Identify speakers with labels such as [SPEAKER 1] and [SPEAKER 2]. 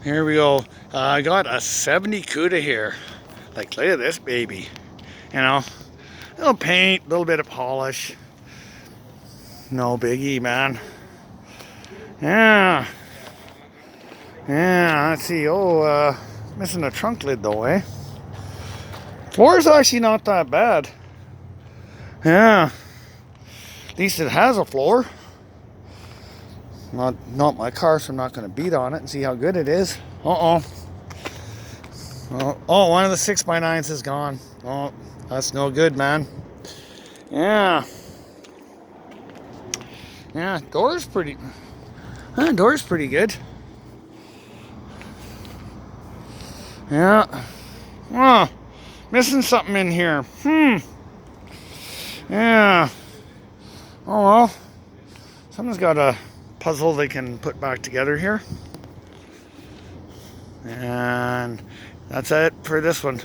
[SPEAKER 1] Here we go. I got a 70 Cuda here. Like, look at this baby. You know, a little paint, a little bit of polish. No biggie, man. Yeah. Yeah, let's see. Oh, missing a trunk lid though, eh? Floor's actually not that bad. Yeah. At least it has a floor. Not my car, so I'm not going to beat on it and see how good it is. Uh-oh. Oh, one of the 6x9s is gone. Oh, that's no good, man. Yeah. Yeah, door's pretty good. Yeah. Oh, missing something in here. Yeah. Oh well. Someone's got a puzzle they can put back together here. And that's it for this one.